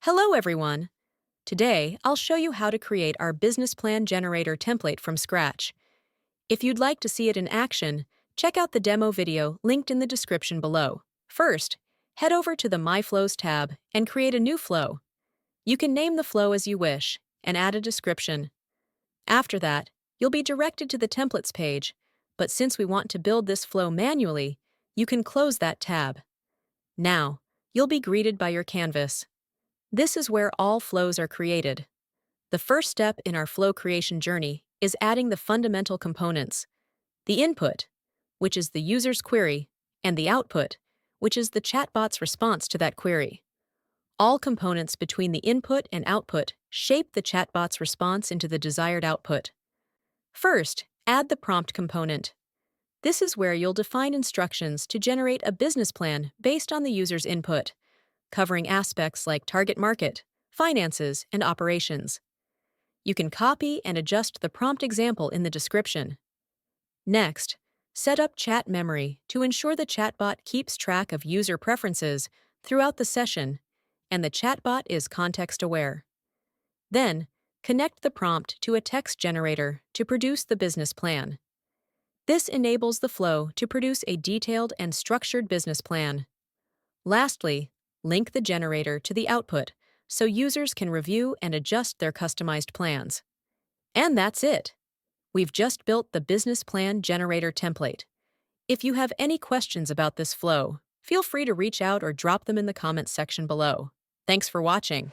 Hello, everyone. Today, I'll show you how to create our business plan generator template from scratch. If you'd like to see it in action, check out the demo video linked in the description below. First, head over to the My Flows tab and create a new flow. You can name the flow as you wish and add a description. After that, you'll be directed to the templates page, but since we want to build this flow manually, you can close that tab. Now, you'll be greeted by your canvas. This is where all flows are created. The first step in our flow creation journey is adding the fundamental components: the input, which is the user's query, and the output, which is the chatbot's response to that query. All components between the input and output shape the chatbot's response into the desired output. First, add the prompt component. This is where you'll define instructions to generate a business plan based on the user's input, covering aspects like target market, finances, and operations. You can copy and adjust the prompt example in the description. Next, set up chat memory to ensure the chatbot keeps track of user preferences throughout the session and the chatbot is context-aware. Then, connect the prompt to a text generator to produce the business plan. This enables the flow to produce a detailed and structured business plan. Lastly, link the generator to the output so users can review and adjust their customized plans. And that's it. We've just built the business plan generator template. If you have any questions about this flow, feel free to reach out or drop them in the comments section below. Thanks for watching.